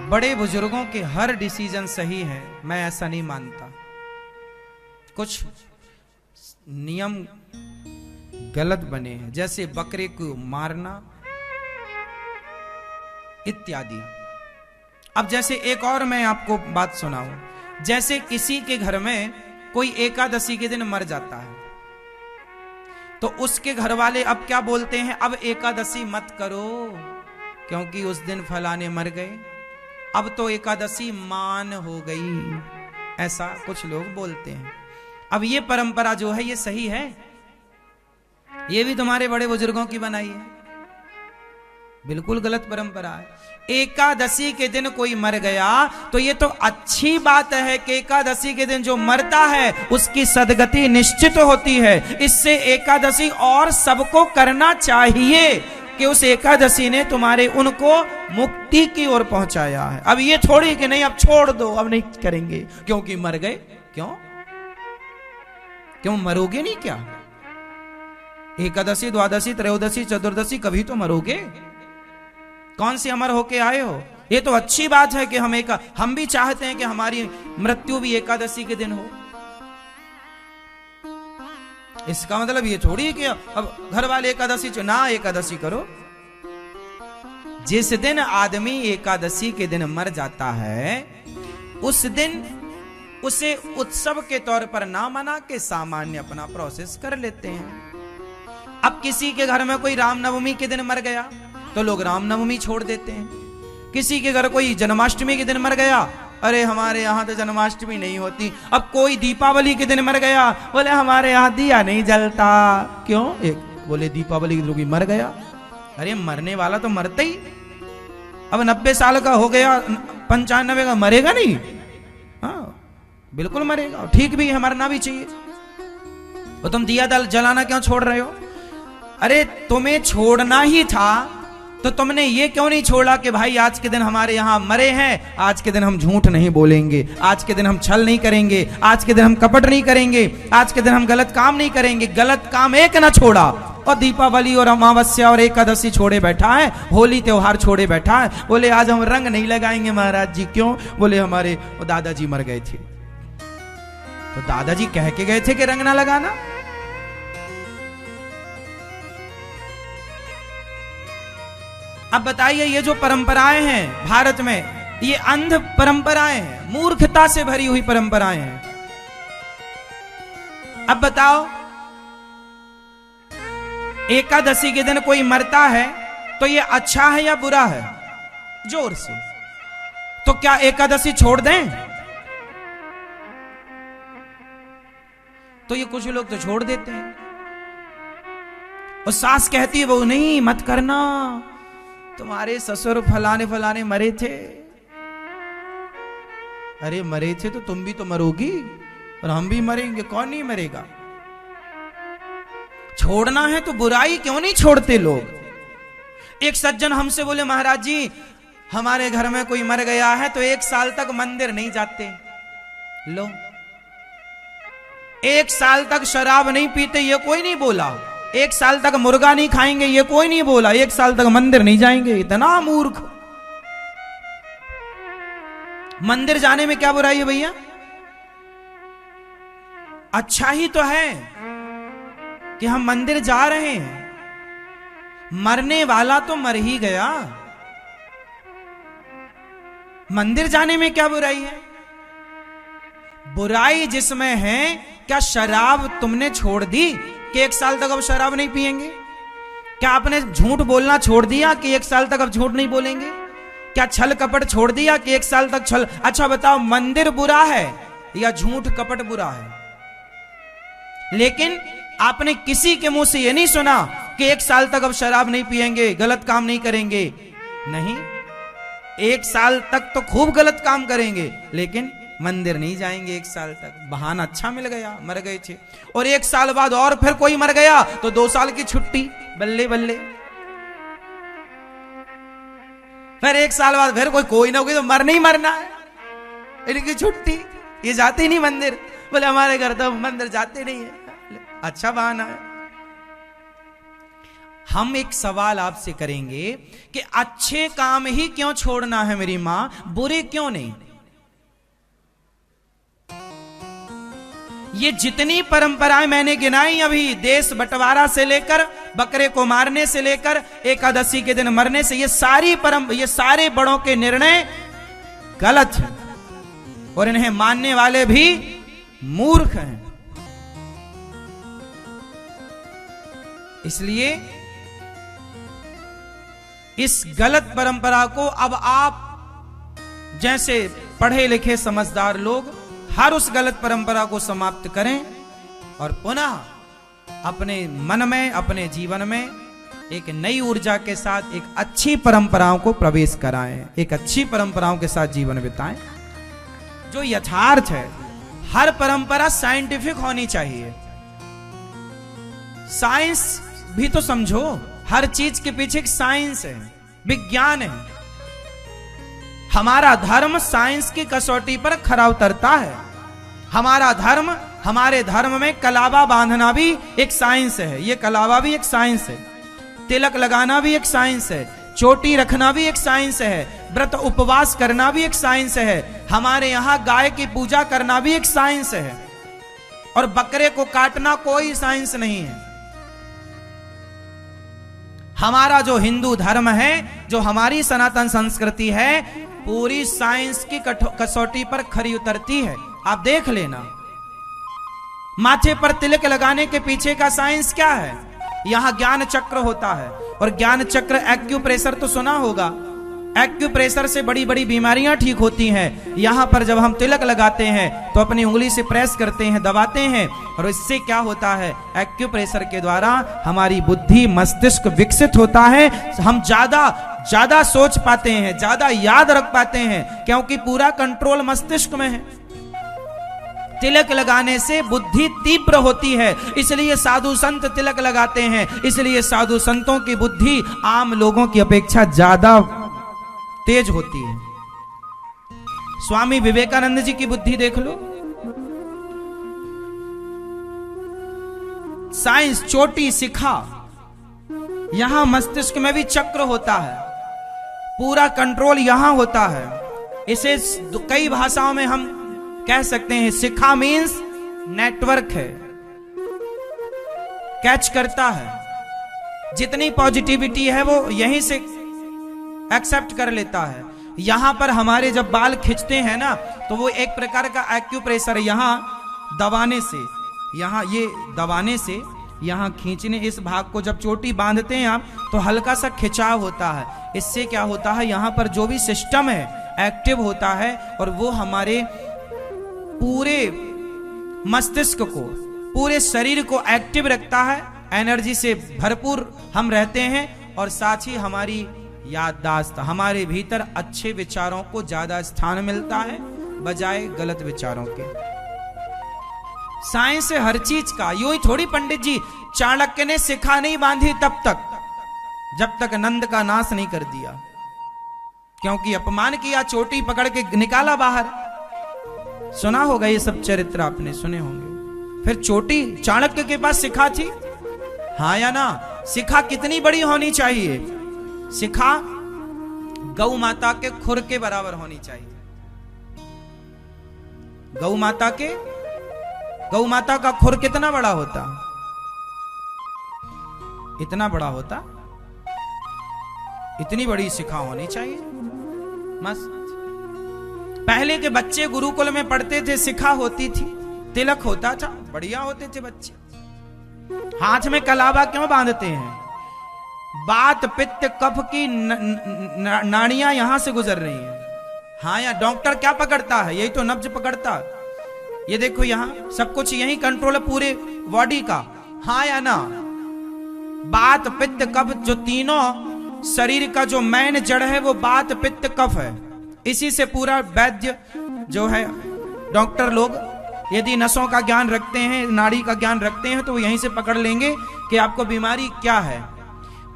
बड़े बुजुर्गों के हर डिसीजन सही है, मैं ऐसा नहीं मानता। कुछ नियम गलत बने हैं, जैसे बकरे को मारना इत्यादि। अब जैसे एक और मैं आपको बात सुनाऊं, जैसे किसी के घर में कोई एकादशी के दिन मर जाता है, तो उसके घर वाले अब क्या बोलते हैं, अब एकादशी मत करो क्योंकि उस दिन फलाने मर गए, अब तो एकादशी मान हो गई, ऐसा कुछ लोग बोलते हैं। अब ये परंपरा जो है ये सही है? ये भी तुम्हारे बड़े बुजुर्गों की बनाई है, बिल्कुल गलत परंपरा है। एकादशी के दिन कोई मर गया तो ये तो अच्छी बात है कि एकादशी के दिन जो मरता है उसकी सदगति निश्चित होती है। इससे एकादशी और सबको करना चाहिए कि उस एकादशी ने तुम्हारे उनको मुक्ति की ओर पहुंचाया है। अब ये थोड़ी कि नहीं अब छोड़ दो, अब नहीं करेंगे क्योंकि मर गए। क्यों मरोगे नहीं क्या? एकादशी, द्वादशी, त्रयोदशी, चतुर्दशी कभी तो मरोगे। कौन सी अमर होके आए हो? ये तो अच्छी बात है कि हम भी चाहते हैं कि हमारी मृत्यु भी एकादशी के दिन हो। इसका मतलब ये थोड़ी कि अब घर वाले एकादशी ना एकादशी करो। जिस दिन आदमी एकादशी के दिन मर जाता है उस दिन उसे उत्सव के तौर पर ना मना के सामान्य अपना प्रोसेस कर लेते हैं। अब किसी के घर में कोई रामनवमी के दिन मर गया तो लोग रामनवमी छोड़ देते हैं। किसी के घर कोई जन्माष्टमी के दिन मर गया, अरे हमारे यहाँ तो जन्माष्टमी नहीं होती। अब कोई दीपावली के दिन मर गया, बोले हमारे यहाँ दिया नहीं जलता। क्यों? एक बोले दीपावली के दिन मर गया। अरे मरने वाला तो मरता ही। अब 90 साल का हो गया, 95 का मरेगा नहीं? हाँ बिल्कुल मरेगा, ठीक भी है, मरना भी चाहिए। तो तुम दिया जलाना क्यों छोड़ रहे हो? अरे तुम्हें छोड़ना ही था तो तुमने ये क्यों नहीं छोड़ा कि भाई आज के दिन हमारे यहाँ मरे हैं, आज के दिन हम झूठ नहीं बोलेंगे, आज के दिन हम छल नहीं करेंगे, आज के दिन हम कपट नहीं करेंगे, आज के दिन हम गलत काम नहीं करेंगे। गलत काम एक ना छोड़ा और दीपावली और अमावस्या और एकादशी छोड़े बैठा है, होली त्योहार छोड़े बैठा है। बोले आज हम रंग नहीं लगाएंगे महाराज जी। क्यों? बोले हमारे दादाजी मर गए थे। तो दादाजी कह के गए थे कि रंग ना लगाना। अब बताइए ये जो परंपराएं हैं भारत में, ये अंध परंपराएं हैं, मूर्खता से भरी हुई परंपराएं हैं। अब बताओ एकादशी के दिन कोई मरता है तो ये अच्छा है या बुरा है? जोर से। तो क्या एकादशी छोड़ दें? तो ये कुछ लोग तो छोड़ देते हैं। और सास कहती है वो नहीं मत करना, तुम्हारे ससुर फलाने फलाने मरे थे। अरे मरे थे तो तुम भी तो मरोगी और हम भी मरेंगे, कौन नहीं मरेगा? छोड़ना है तो बुराई क्यों नहीं छोड़ते लोग? एक सज्जन हमसे बोले महाराज जी हमारे घर में कोई मर गया है तो 1 साल तक मंदिर नहीं जाते। लो 1 साल तक शराब नहीं पीते, ये कोई नहीं बोला। 1 साल तक मुर्गा नहीं खाएंगे, ये कोई नहीं बोला। 1 साल तक मंदिर नहीं जाएंगे, इतना मूर्ख। मंदिर जाने में क्या बुराई है भैया? अच्छा ही तो है कि हम मंदिर जा रहे हैं। मरने वाला तो मर ही गया, मंदिर जाने में क्या बुराई है? बुराई जिसमें है, क्या शराब तुमने छोड़ दी कि 1 साल तक अब शराब नहीं पिएंगे? क्या आपने झूठ बोलना छोड़ दिया कि 1 साल तक अब झूठ नहीं बोलेंगे? क्या छल कपट छोड़ दिया कि 1 साल तक छल? अच्छा बताओ मंदिर बुरा है या झूठ कपट बुरा है? लेकिन आपने किसी के मुंह से यह नहीं सुना कि 1 साल तक अब शराब नहीं पिएंगे, गलत काम नहीं करेंगे। नहीं, 1 साल तक तो खूब गलत काम करेंगे लेकिन मंदिर नहीं जाएंगे 1 साल तक। बहाना अच्छा मिल गया, मर गए थे। और 1 साल बाद और फिर कोई मर गया तो 2 साल की छुट्टी, बल्ले बल्ले। फिर 1 साल बाद फिर कोई ना कोई तो नहीं मरना है, इनकी छुट्टी। ये जाते ही नहीं मंदिर, बोले हमारे घर तो मंदिर जाते नहीं है। अच्छा बहाना है। हम एक सवाल आपसे करेंगे कि अच्छे काम ही क्यों छोड़ना है मेरी मां, बुरे क्यों नहीं? ये जितनी परंपराएं मैंने गिनाई अभी, देश बंटवारा से लेकर बकरे को मारने से लेकर एकादशी के दिन मरने से, ये सारे बड़ों के निर्णय गलत हैं और इन्हें मानने वाले भी मूर्ख हैं। इसलिए इस गलत परंपरा को अब आप जैसे पढ़े लिखे समझदार लोग हर उस गलत परंपरा को समाप्त करें और पुनः अपने मन में, अपने जीवन में एक नई ऊर्जा के साथ एक अच्छी परंपराओं को प्रवेश कराएं, एक अच्छी परंपराओं के साथ जीवन बिताएं। जो यथार्थ है, हर परंपरा साइंटिफिक होनी चाहिए। साइंस भी तो समझो, हर चीज के पीछे एक साइंस है, विज्ञान है। हमारा धर्म साइंस की कसौटी पर खरा उतरता है। हमारा धर्म, हमारे धर्म में कलावा बांधना भी एक साइंस है, ये कलावा भी एक साइंस है, तिलक लगाना भी एक साइंस है, चोटी रखना भी एक साइंस है, व्रत उपवास करना भी एक साइंस है, हमारे यहां गाय की पूजा करना भी एक साइंस है, और बकरे को काटना कोई साइंस नहीं है। हमारा जो हिंदू धर्म है, जो हमारी सनातन संस्कृति है, पूरी साइंस की कसौटी पर खरी उतरती है। आप देख लेना, माथे पर तिलक लगाने के पीछे का साइंस क्या है? यहां ज्ञान चक्र होता है, और ज्ञान चक्र, एक्यूप्रेशर तो सुना होगा, एक्यूप्रेशर से बड़ी बड़ी बीमारियां ठीक होती हैं। यहां पर जब हम तिलक लगाते हैं तो अपनी उंगली से प्रेस करते हैं, दबाते हैं, और इससे क्या होता है? एक्यूप्रेशर के द्वारा हमारी बुद्धि, मस्तिष्क विकसित होता है। हम ज्यादा सोच पाते हैं, ज्यादा याद रख पाते हैं, क्योंकि पूरा कंट्रोल मस्तिष्क में है। तिलक लगाने से बुद्धि तीव्र होती है, इसलिए साधु संत तिलक लगाते हैं। इसलिए साधु संतों की बुद्धि आम लोगों की अपेक्षा ज्यादा तेज होती है। स्वामी विवेकानंद जी की बुद्धि देख लो। साइंस, चोटी, शिखा, यहां मस्तिष्क में भी चक्र होता है, पूरा कंट्रोल यहां होता है। इसे कई भाषाओं में हम कह सकते हैं, शिखा मीन्स नेटवर्क है, कैच करता है। जितनी पॉजिटिविटी है वो यहीं से एक्सेप्ट कर लेता है। यहां पर हमारे जब बाल खींचते हैं ना, तो वो एक प्रकार का एक्यूप्रेशर, यहां दबाने से, यहां ये दबाने से, यहां खींचने, इस भाग को जब चोटी बांधते हैं आप, तो हल्का सा खिंचाव होता है। इससे क्या होता है? यहां पर जो भी सिस्टम है एक्टिव होता है, और वो हमारे पूरे मस्तिष्क को, पूरे शरीर को एक्टिव रखता है। एनर्जी से भरपूर हम रहते हैं, और साथ ही हमारी याददाश्त, हमारे भीतर अच्छे विचारों को ज्यादा स्थान मिलता है बजाय गलत विचारों के। साइंस है हर चीज का। यूं ही थोड़ी पंडित जी, चाणक्य ने शिखा नहीं बांधी तब तक, जब तक नंद का नाश नहीं कर दिया, क्योंकि अपमान किया, चोटी पकड़ के निकाला बाहर। सुना होगा ये सब चरित्र, आपने सुने होंगे। फिर चोटी, चाणक्य के पास शिखा थी, हाँ या ना? शिखा कितनी बड़ी होनी चाहिए? शिखा गौ माता के खुर के बराबर होनी चाहिए। गौ माता का खुर कितना बड़ा होता? इतना बड़ा होता। इतनी बड़ी शिखा होनी चाहिए। मस्त। पहले के बच्चे गुरुकुल में पढ़ते थे, शिखा होती थी, तिलक होता था, बढ़िया होते थे बच्चे। हाथ में कलावा क्यों बांधते हैं? बात, पित्त, कफ की नाड़ियां यहां से गुजर रही हैं। हाँ, या डॉक्टर क्या पकड़ता है? यही तो नब्ज पकड़ता। ये देखो यहां सब कुछ यही कंट्रोल है पूरे बॉडी का, हाँ या ना? बात, पित्त, कफ, जो तीनों शरीर का जो मेन जड़ है वो बात, पित्त, कफ है। इसी से पूरा वैद्य जो है, डॉक्टर लोग यदि नसों का ज्ञान रखते हैं, नाड़ी का ज्ञान रखते हैं, तो वो यहीं से पकड़ लेंगे कि आपको बीमारी क्या है।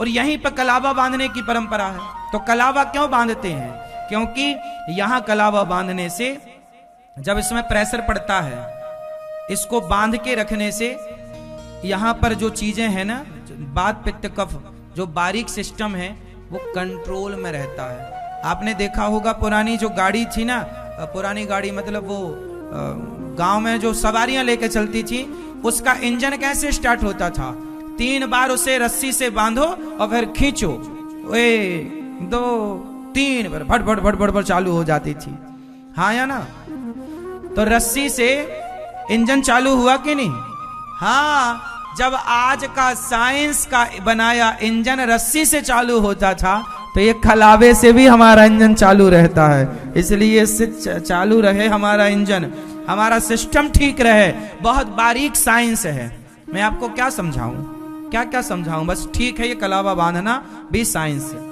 और यहीं पर कलावा बांधने की परंपरा है। तो कलावा क्यों बांधते हैं? क्योंकि यहां कलावा बांधने से जब इसमें प्रेशर पड़ता है, इसको बांध के रखने से यहां पर जो चीजें हैं ना, बात, पित्त, कफ, जो बारीक सिस्टम है वो कंट्रोल में रहता है। आपने देखा होगा पुरानी जो गाड़ी थी ना, पुरानी गाड़ी मतलब वो गांव में जो सवारियां लेके चलती थी, उसका इंजन कैसे स्टार्ट होता था? 3 बार उसे रस्सी से बांधो और फिर खींचो, 1 2 3 बार भट भट भट भट भट चालू हो जाती थी। हाँ या ना? तो रस्सी से इंजन चालू हुआ कि नहीं? हाँ। जब आज का साइंस का बनाया इंजन रस्सी से चालू होता था, तो ये खलावे से भी हमारा इंजन चालू रहता है। इसलिए इससे चालू रहे हमारा इंजन, हमारा सिस्टम ठीक रहे। बहुत बारीक साइंस है। मैं आपको क्या समझाऊं, क्या क्या समझाऊं? बस ठीक है, ये कलावा बांधना भी साइंस है।